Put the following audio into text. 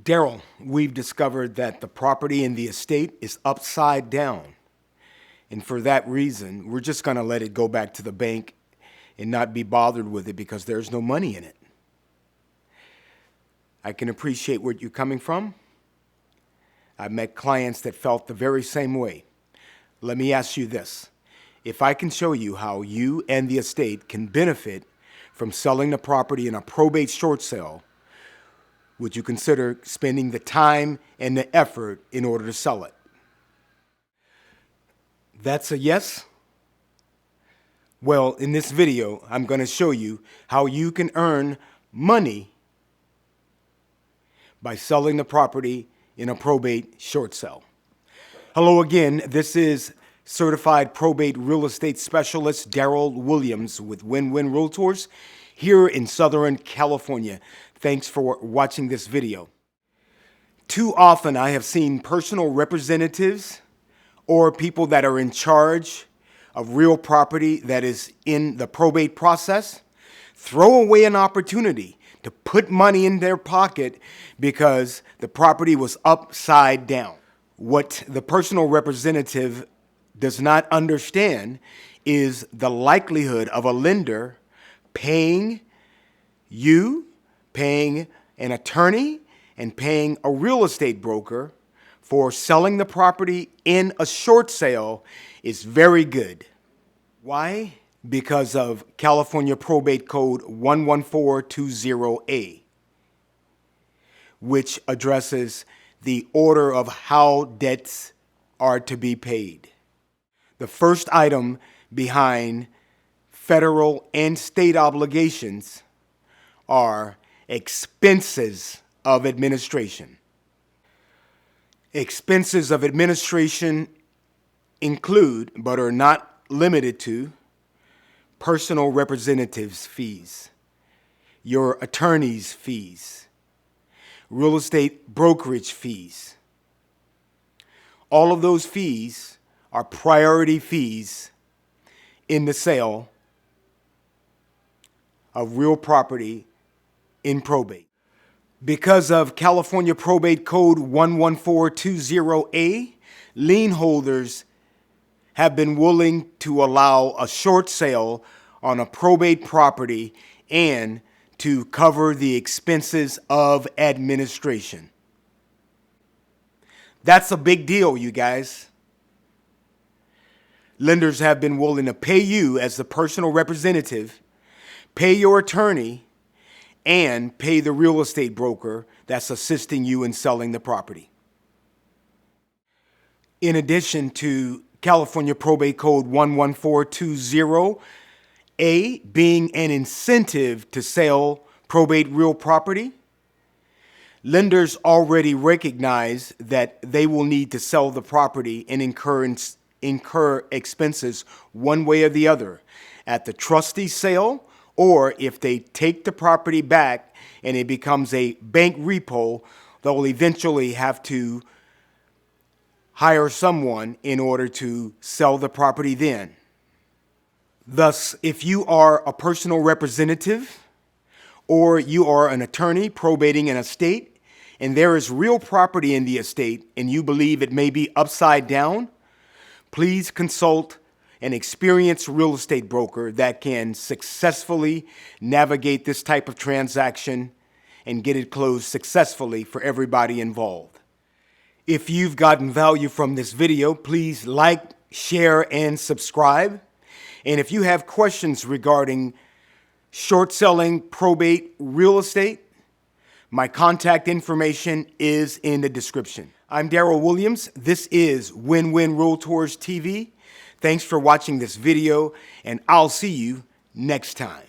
Daryl, we've discovered that the property in the estate is upside down. And for that reason, we're just going to let it go back to the bank and not be bothered with it because there's no money in it. I can appreciate where you're coming from. I've met clients that felt the very same way. Let me ask you this. If I can show you how you and the estate can benefit from selling the property in a probate short sale, would you consider spending the time and the effort in order to sell it? That's a yes? Well, in this video, I'm going to show you how you can earn money by selling the property in a probate short sale. Hello again, this is Certified Probate Real Estate Specialist Daryl Williams with Win-Win Realtors here in Southern California. Thanks for watching this video. Too often I have seen personal representatives or people that are in charge of real property that is in the probate process throw away an opportunity to put money in their pocket because the property was upside down. What the personal representative does not understand is the likelihood of a lender paying you, paying an attorney, and paying a real estate broker for selling the property in a short sale is very good. Why? Because of California Probate Code 11420A, which addresses the order of how debts are to be paid. The first item behind federal and state obligations are expenses of administration. Expenses of administration include, but are not limited to, personal representatives' fees, your attorney's fees, real estate brokerage fees. All of those fees are priority fees in the sale of real property in probate. Because of California Probate Code 11420A, lien holders have been willing to allow a short sale on a probate property and to cover the expenses of administration. That's a big deal, you guys. Lenders have been willing to pay you as the personal representative, pay your attorney, and pay the real estate broker that's assisting you in selling the property. In addition to California Probate Code 11420A being an incentive to sell probate real property, lenders already recognize that they will need to sell the property and incur expenses one way or the other at the trustee sale, or if they take the property back and it becomes a bank repo, they'll eventually have to hire someone in order to sell the property then. Thus, if you are a personal representative or you are an attorney probating an estate and there is real property in the estate and you believe it may be upside down, please consult an experienced real estate broker that can successfully navigate this type of transaction and get it closed successfully for everybody involved. If you've gotten value from this video, please like, share, and subscribe. And if you have questions regarding short selling probate real estate, my contact information is in the description. I'm Daryl Williams. This is Win-Win Realtors TV. Thanks for watching this video, and I'll see you next time.